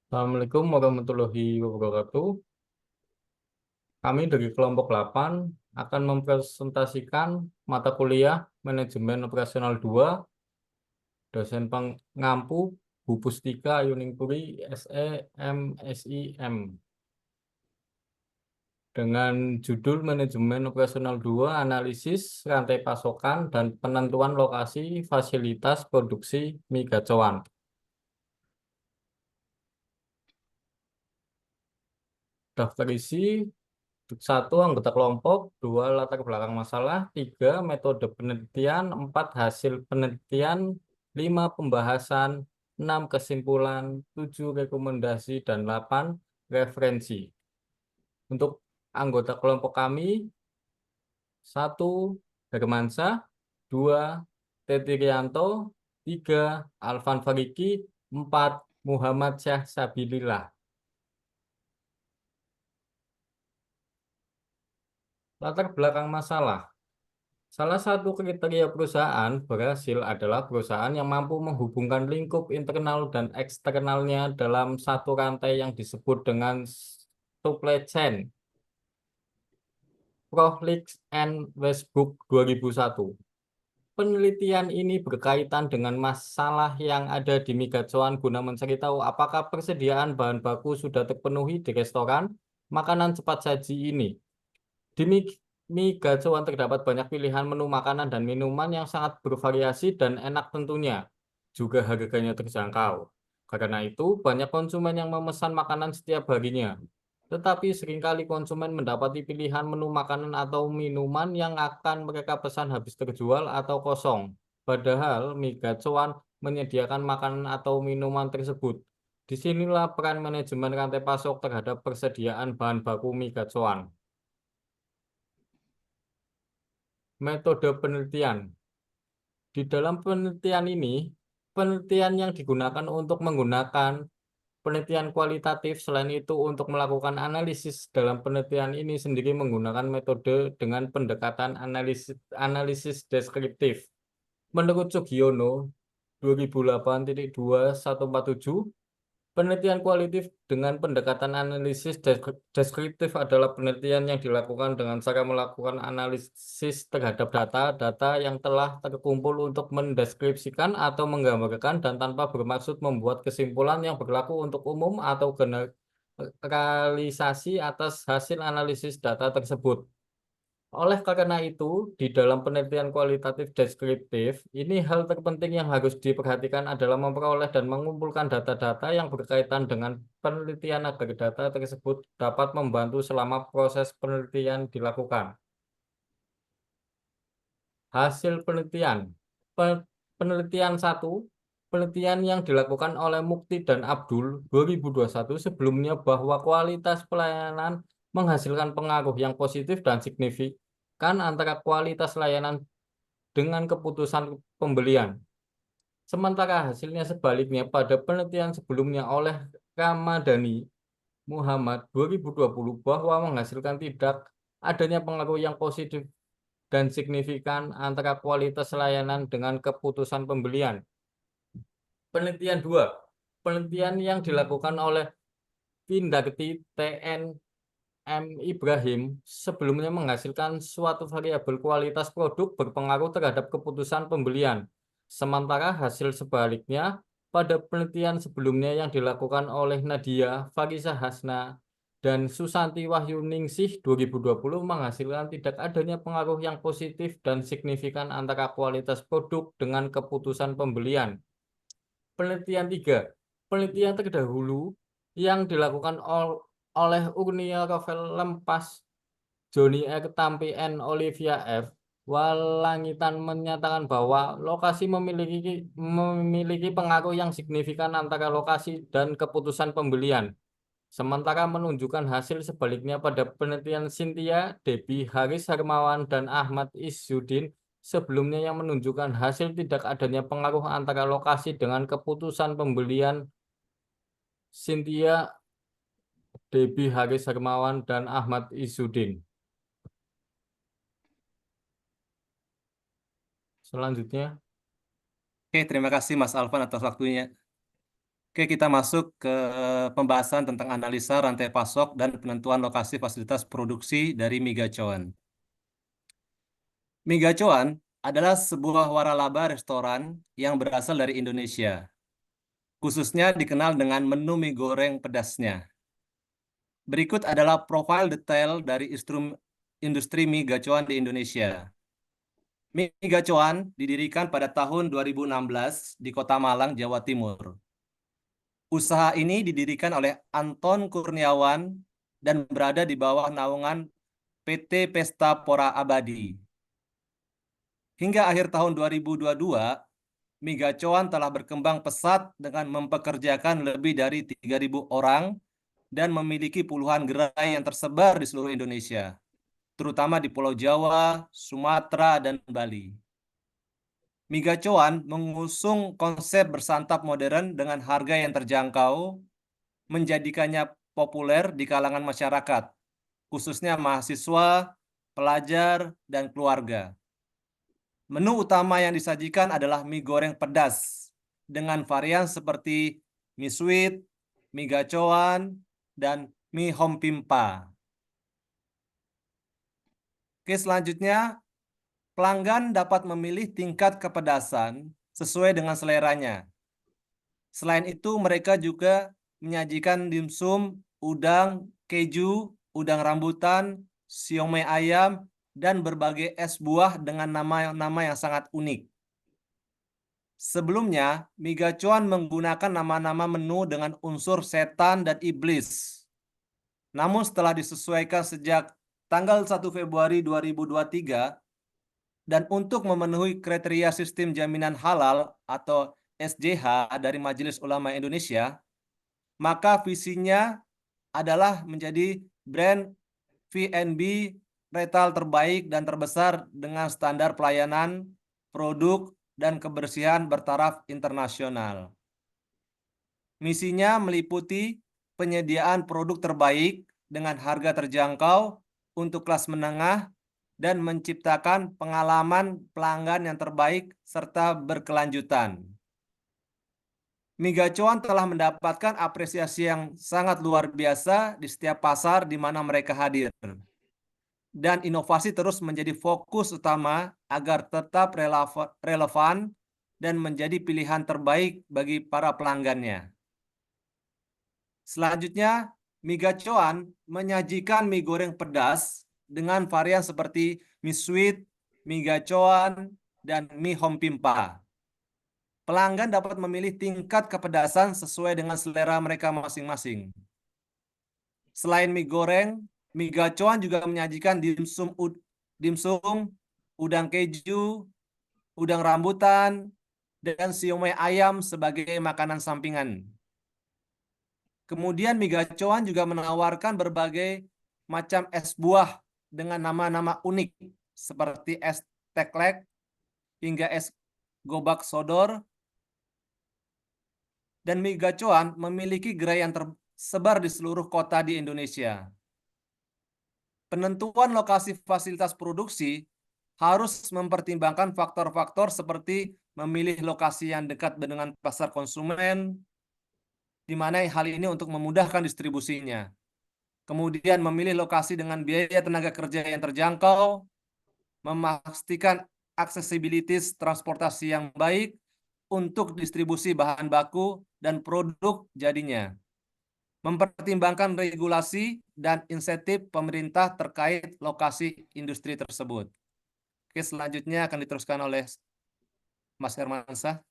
Assalamualaikum warahmatullahi wabarakatuh. Kami dari kelompok 8 akan mempresentasikan mata kuliah Manajemen Operasional 2, dosen pengampu Bu Pustika Ayuningpuri SE MSIM, dengan judul Manajemen Operasional 2, Analisis Rantai Pasokan dan Penentuan Lokasi Fasilitas Produksi Mie Gacoan. Daftar isi: 1. Anggota kelompok. 2. Latar belakang masalah. 3. Metode penelitian. 4. Hasil penelitian. 5. Pembahasan. 6. Kesimpulan. 7. Rekomendasi. Dan 8. Referensi. Untuk anggota kelompok kami: 1. Hermansyah. 2. Teti Rianto. 3. Alvan Fariki. 4. Muhammad Syah Sabilillah. Latar belakang masalah. Salah satu kriteria perusahaan berhasil adalah perusahaan yang mampu menghubungkan lingkup internal dan eksternalnya dalam satu rantai yang disebut dengan supply chain. Froelich and Westbrook 2001. Penelitian ini berkaitan dengan masalah yang ada di mie gacoan guna mencari tahu apakah persediaan bahan baku sudah terpenuhi di restoran makanan cepat saji ini. Di mie gacoan terdapat banyak pilihan menu makanan dan minuman yang sangat bervariasi dan enak tentunya. Juga harganya terjangkau. Karena itu, banyak konsumen yang memesan makanan setiap harinya. Tetapi seringkali konsumen mendapati pilihan menu makanan atau minuman yang akan mereka pesan habis terjual atau kosong. Padahal mie gacoan menyediakan makanan atau minuman tersebut. Disinilah peran manajemen rantai pasok terhadap persediaan bahan baku mie gacoan. Metode penelitian. Di dalam penelitian ini, penelitian yang digunakan untuk menggunakan penelitian kualitatif. Selain itu, untuk melakukan analisis dalam penelitian ini sendiri menggunakan metode dengan pendekatan analisis deskriptif. Menurut Sugiono 2008.2147, penelitian kualitatif dengan pendekatan analisis deskriptif adalah penelitian yang dilakukan dengan cara melakukan analisis terhadap data-data yang telah terkumpul untuk mendeskripsikan atau menggambarkan dan tanpa bermaksud membuat kesimpulan yang berlaku untuk umum atau generalisasi atas hasil analisis data tersebut. Oleh karena itu, di dalam penelitian kualitatif deskriptif, ini hal terpenting yang harus diperhatikan adalah memperoleh dan mengumpulkan data-data yang berkaitan dengan penelitian agar data tersebut dapat membantu selama proses penelitian dilakukan. Hasil penelitian. Penelitian 1. Penelitian yang dilakukan oleh Mukti dan Abdul 2021 sebelumnya bahwa kualitas pelayanan menghasilkan pengaruh yang positif dan signifikan antara kualitas layanan dengan keputusan pembelian. Sementara hasilnya sebaliknya pada penelitian sebelumnya oleh Ramadhani Muhammad 2020 bahwa menghasilkan tidak adanya pengaruh yang positif dan signifikan antara kualitas layanan dengan keputusan pembelian. Penelitian 2. Penelitian yang dilakukan oleh Pindarti TN M. Ibrahim sebelumnya menghasilkan suatu variabel kualitas produk berpengaruh terhadap keputusan pembelian. Sementara hasil sebaliknya pada penelitian sebelumnya yang dilakukan oleh Nadia Farisa Hasna dan Susanti Wahyuningsih 2020 menghasilkan tidak adanya pengaruh yang positif dan signifikan antara kualitas produk dengan keputusan pembelian. Penelitian 3. Penelitian terdahulu yang dilakukan oleh Urnia Rafael Lempas, Joni R. Tampi N. Olivia F. Walangitan menyatakan bahwa lokasi memiliki pengaruh yang signifikan antara lokasi dan keputusan pembelian. Sementara menunjukkan hasil sebaliknya pada penelitian Cynthia, Debbie, Haris Hermawan, dan Ahmad Isyudin sebelumnya yang menunjukkan hasil tidak adanya pengaruh antara lokasi dengan keputusan pembelian. Cynthia, Debbie, Haris Hermawan, dan Ahmad Isyudin. Selanjutnya, Oke, terima kasih Mas Alvan atas waktunya. Oke, kita masuk ke pembahasan tentang analisa rantai pasok dan penentuan lokasi fasilitas produksi dari mie gacoan. Mie gacoan adalah sebuah waralaba restoran yang berasal dari Indonesia, khususnya dikenal dengan menu mie goreng pedasnya. Berikut adalah profil detail dari industri mie gacoan di Indonesia. Mie gacoan didirikan pada tahun 2016 di Kota Malang, Jawa Timur. Usaha ini didirikan oleh Anton Kurniawan dan berada di bawah naungan PT Pesta Pora Abadi. Hingga akhir tahun 2022, mie gacoan telah berkembang pesat dengan mempekerjakan lebih dari 3.000 orang dan memiliki puluhan gerai yang tersebar di seluruh Indonesia, terutama di Pulau Jawa, Sumatera, dan Bali. Mie gacoan mengusung konsep bersantap modern dengan harga yang terjangkau, menjadikannya populer di kalangan masyarakat, khususnya mahasiswa, pelajar, dan keluarga. Menu utama yang disajikan adalah mie goreng pedas dengan varian seperti mie sweet, mie gacoan, dan mie hompimpa. Oke, selanjutnya pelanggan dapat memilih tingkat kepedasan sesuai dengan seleranya. Selain itu, mereka juga menyajikan dimsum, udang, keju, udang rambutan, siomay ayam, dan berbagai es buah dengan nama-nama yang sangat unik. Sebelumnya, mie gacoan menggunakan nama-nama menu dengan unsur setan dan iblis. Namun setelah disesuaikan sejak tanggal 1 Februari 2023, dan untuk memenuhi kriteria sistem jaminan halal atau SJH dari Majelis Ulama Indonesia, maka visinya adalah menjadi brand V&B retail terbaik dan terbesar dengan standar pelayanan, produk, dan kebersihan bertaraf internasional. Misinya meliputi penyediaan produk terbaik dengan harga terjangkau untuk kelas menengah dan menciptakan pengalaman pelanggan yang terbaik serta berkelanjutan. Mie gacoan telah mendapatkan apresiasi yang sangat luar biasa di setiap pasar di mana mereka hadir. Dan inovasi terus menjadi fokus utama agar tetap relevan dan menjadi pilihan terbaik bagi para pelanggannya. Selanjutnya, mie gacoan menyajikan mie goreng pedas dengan varian seperti mie sweet, mie gacoan, dan mie hompimpa. Pelanggan dapat memilih tingkat kepedasan sesuai dengan selera mereka masing-masing. Selain mie goreng, mie gacoan juga menyajikan dimsum, udang keju, udang rambutan, dan siomay ayam sebagai makanan sampingan. Kemudian mie gacoan juga menawarkan berbagai macam es buah dengan nama-nama unik seperti es teklek hingga es gobak sodor. Dan mie gacoan memiliki gerai yang tersebar di seluruh kota di Indonesia. Penentuan lokasi fasilitas produksi harus mempertimbangkan faktor-faktor seperti memilih lokasi yang dekat dengan pasar konsumen, di mana hal ini untuk memudahkan distribusinya. Kemudian memilih lokasi dengan biaya tenaga kerja yang terjangkau, memastikan aksesibilitas transportasi yang baik untuk distribusi bahan baku dan produk jadinya. Mempertimbangkan regulasi dan insentif pemerintah terkait lokasi industri tersebut. Oke, selanjutnya akan diteruskan oleh Mas Hermansyah.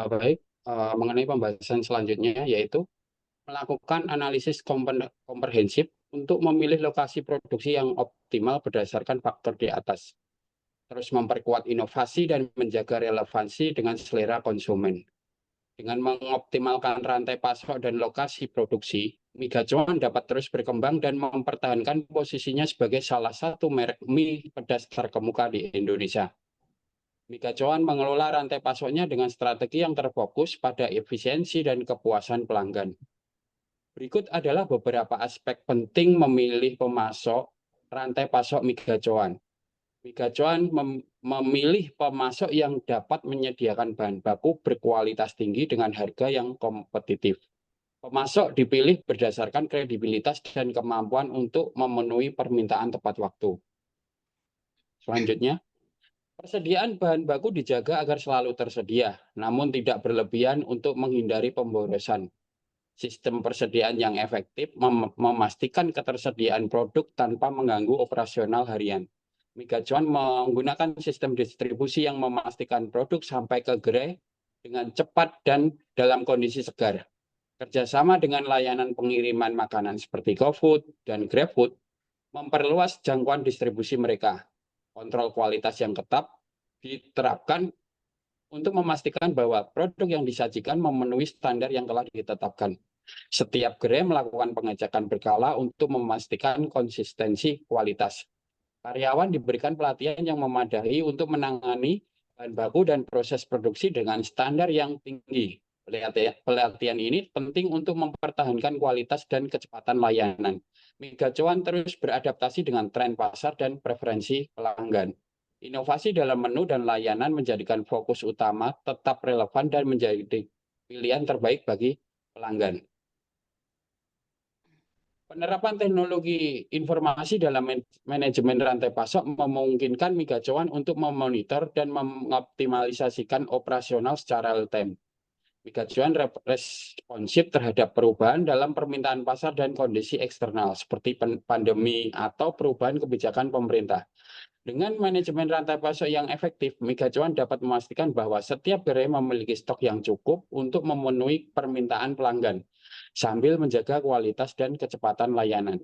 Baik, mengenai pembahasan selanjutnya yaitu melakukan analisis komprehensif untuk memilih lokasi produksi yang optimal berdasarkan faktor di atas. Terus memperkuat inovasi dan menjaga relevansi dengan selera konsumen. Dengan mengoptimalkan rantai pasok dan lokasi produksi, mie gacoan dapat terus berkembang dan mempertahankan posisinya sebagai salah satu merek mie pedas terkemuka di Indonesia. Mie gacoan mengelola rantai pasoknya dengan strategi yang terfokus pada efisiensi dan kepuasan pelanggan. Berikut adalah beberapa aspek penting memilih pemasok rantai pasok mie gacoan. Migacuan memilih pemasok yang dapat menyediakan bahan baku berkualitas tinggi dengan harga yang kompetitif. Pemasok dipilih berdasarkan kredibilitas dan kemampuan untuk memenuhi permintaan tepat waktu. Selanjutnya, persediaan bahan baku dijaga agar selalu tersedia, namun tidak berlebihan untuk menghindari pemborosan. Sistem persediaan yang efektif memastikan ketersediaan produk tanpa mengganggu operasional harian. Migacuan menggunakan sistem distribusi yang memastikan produk sampai ke gerai dengan cepat dan dalam kondisi segar. Kerjasama dengan layanan pengiriman makanan seperti GoFood dan GrabFood memperluas jangkauan distribusi mereka. Kontrol kualitas yang ketat diterapkan untuk memastikan bahwa produk yang disajikan memenuhi standar yang telah ditetapkan. Setiap gerai melakukan pengecekan berkala untuk memastikan konsistensi kualitas. Karyawan diberikan pelatihan yang memadai untuk menangani bahan baku dan proses produksi dengan standar yang tinggi. Pelatihan ini penting untuk mempertahankan kualitas dan kecepatan layanan. Migacuan terus beradaptasi dengan tren pasar dan preferensi pelanggan. Inovasi dalam menu dan layanan menjadikan fokus utama tetap relevan dan menjadi pilihan terbaik bagi pelanggan. Penerapan teknologi informasi dalam manajemen rantai pasok memungkinkan Migacuan untuk memonitor dan mengoptimalisasikan operasional secara real-time. Migacuan responsif terhadap perubahan dalam permintaan pasar dan kondisi eksternal seperti pandemi atau perubahan kebijakan pemerintah. Dengan manajemen rantai pasok yang efektif, Migacuan dapat memastikan bahwa setiap gerai memiliki stok yang cukup untuk memenuhi permintaan pelanggan, sambil menjaga kualitas dan kecepatan layanan.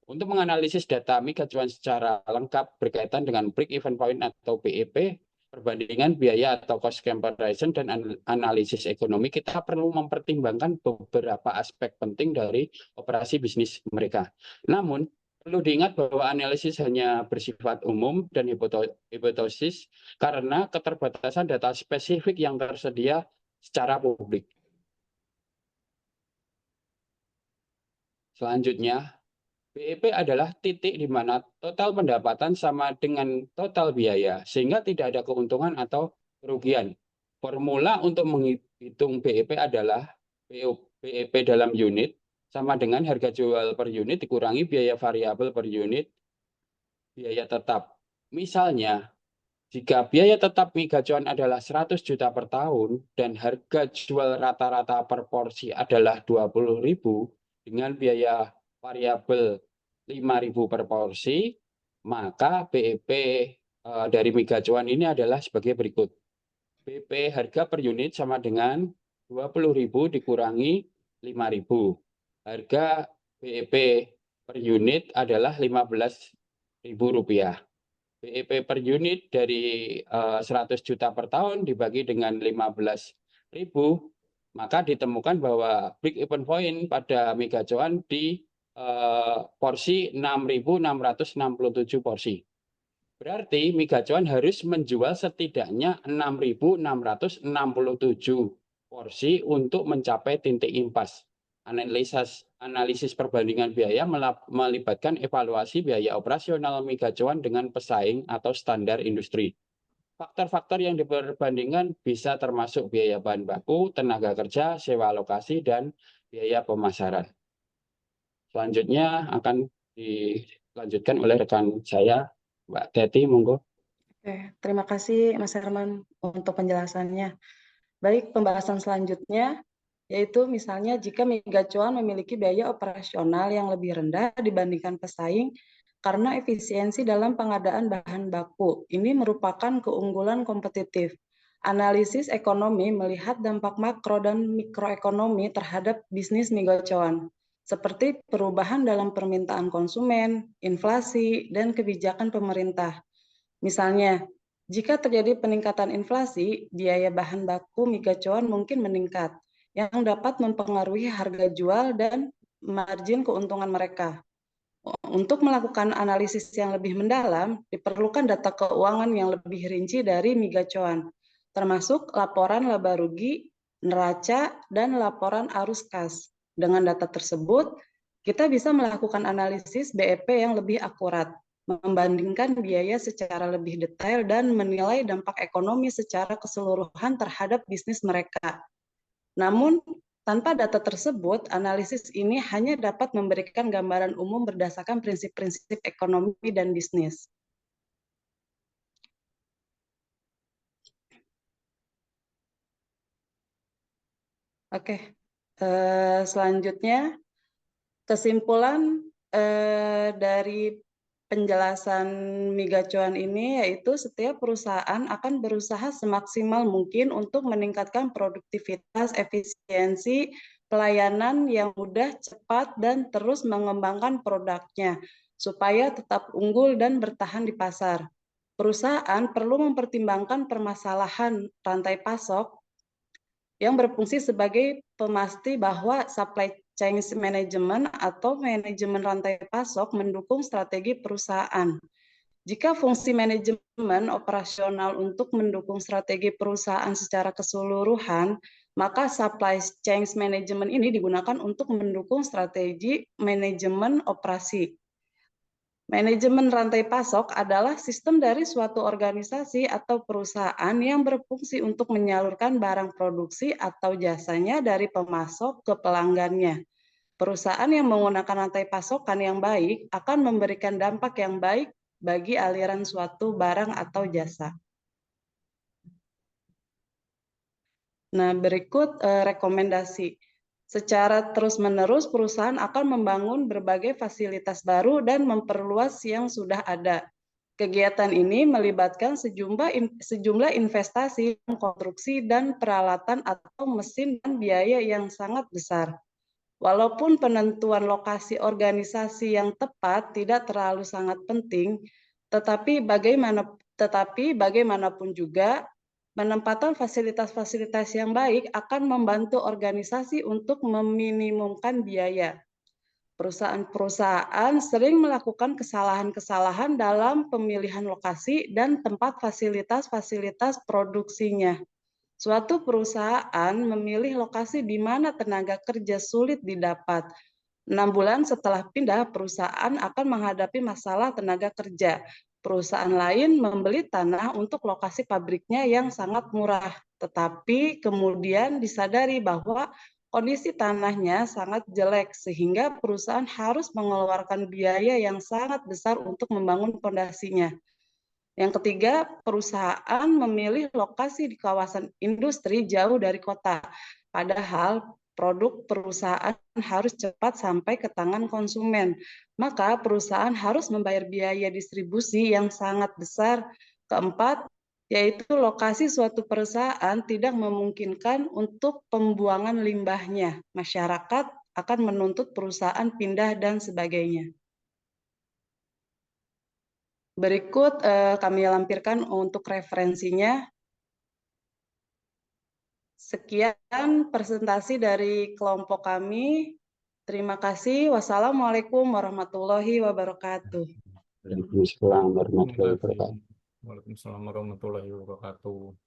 Untuk menganalisis data Migacuan secara lengkap berkaitan dengan break-even point atau BEP, perbandingan biaya atau cost comparison dan analisis ekonomi, kita perlu mempertimbangkan beberapa aspek penting dari operasi bisnis mereka. Namun, perlu diingat bahwa analisis hanya bersifat umum dan hipotesis karena keterbatasan data spesifik yang tersedia secara publik. Selanjutnya, BEP adalah titik di mana total pendapatan sama dengan total biaya, sehingga tidak ada keuntungan atau kerugian. Formula untuk menghitung BEP adalah BEP dalam unit sama dengan harga jual per unit dikurangi biaya variabel per unit biaya tetap. Misalnya, jika biaya tetap Migacuan adalah 100 juta per tahun dan harga jual rata-rata per porsi adalah 20.000 dengan biaya variabel 5.000 per porsi, maka BEP dari Migacuan ini adalah sebagai berikut. BEP harga per unit sama dengan 20.000 dikurangi 5.000. Harga BEP per unit adalah Rp15.000. BEP per unit dari 100 juta per tahun dibagi dengan 15.000, maka ditemukan bahwa break-even point pada Migacuan di porsi 6.667 porsi. Berarti Migacuan harus menjual setidaknya 6.667 porsi untuk mencapai titik impas. Analisis perbandingan biaya melibatkan evaluasi biaya operasional Migacuan dengan pesaing atau standar industri. Faktor-faktor yang diperbandingkan bisa termasuk biaya bahan baku, tenaga kerja, sewa lokasi, dan biaya pemasaran. Selanjutnya akan dilanjutkan oleh rekan saya, Mbak Teti, monggo. Oke, terima kasih Mas Herman untuk penjelasannya. Baik, pembahasan selanjutnya yaitu misalnya jika Migacuan memiliki biaya operasional yang lebih rendah dibandingkan pesaing karena efisiensi dalam pengadaan bahan baku. Ini merupakan keunggulan kompetitif. Analisis ekonomi melihat dampak makro dan mikroekonomi terhadap bisnis Migacuan, seperti perubahan dalam permintaan konsumen, inflasi, dan kebijakan pemerintah. Misalnya, jika terjadi peningkatan inflasi, biaya bahan baku Migacuan mungkin meningkat, yang dapat mempengaruhi harga jual dan margin keuntungan mereka. Untuk melakukan analisis yang lebih mendalam, diperlukan data keuangan yang lebih rinci dari Migacuan, termasuk laporan laba rugi, neraca, dan laporan arus kas. Dengan data tersebut, kita bisa melakukan analisis BEP yang lebih akurat. membandingkan biaya secara lebih detail dan menilai dampak ekonomi secara keseluruhan terhadap bisnis mereka. Namun, tanpa data tersebut, analisis ini hanya dapat memberikan gambaran umum berdasarkan prinsip-prinsip ekonomi dan bisnis. Oke, selanjutnya kesimpulan dari penjelasan migacuan ini yaitu setiap perusahaan akan berusaha semaksimal mungkin untuk meningkatkan produktivitas, efisiensi, pelayanan yang mudah, cepat, dan terus mengembangkan produknya supaya tetap unggul dan bertahan di pasar. Perusahaan perlu mempertimbangkan permasalahan rantai pasok yang berfungsi sebagai pemasti bahwa supply chain management atau manajemen rantai pasok mendukung strategi perusahaan. Jika fungsi manajemen operasional untuk mendukung strategi perusahaan secara keseluruhan, maka supply chain management ini digunakan untuk mendukung strategi manajemen operasi. Manajemen rantai pasok adalah sistem dari suatu organisasi atau perusahaan yang berfungsi untuk menyalurkan barang produksi atau jasanya dari pemasok ke pelanggannya. Perusahaan yang menggunakan rantai pasokan yang baik akan memberikan dampak yang baik bagi aliran suatu barang atau jasa. Nah, berikut rekomendasi. Secara terus-menerus, perusahaan akan membangun berbagai fasilitas baru dan memperluas yang sudah ada. Kegiatan ini melibatkan sejumlah investasi, konstruksi, dan peralatan atau mesin dan biaya yang sangat besar. Walaupun penentuan lokasi organisasi yang tepat tidak terlalu sangat penting, tetapi bagaimanapun juga, penempatan fasilitas-fasilitas yang baik akan membantu organisasi untuk meminimumkan biaya. Perusahaan-perusahaan sering melakukan kesalahan-kesalahan dalam pemilihan lokasi dan tempat fasilitas-fasilitas produksinya. Suatu perusahaan memilih lokasi di mana tenaga kerja sulit didapat. 6 bulan setelah pindah, perusahaan akan menghadapi masalah tenaga kerja. Perusahaan lain membeli tanah untuk lokasi pabriknya yang sangat murah, tetapi kemudian disadari bahwa kondisi tanahnya sangat jelek sehingga perusahaan harus mengeluarkan biaya yang sangat besar untuk membangun fondasinya. Yang ketiga, perusahaan memilih lokasi di kawasan industri jauh dari kota, padahal produk perusahaan harus cepat sampai ke tangan konsumen. Maka perusahaan harus membayar biaya distribusi yang sangat besar. Keempat, yaitu lokasi suatu perusahaan tidak memungkinkan untuk pembuangan limbahnya. Masyarakat akan menuntut perusahaan pindah dan sebagainya. Berikut kami lampirkan untuk referensinya. Sekian presentasi dari kelompok kami. Terima kasih. Wassalamualaikum warahmatullahi wabarakatuh. Waalaikumsalam warahmatullahi wabarakatuh. Waalaikumsalam warahmatullahi wabarakatuh.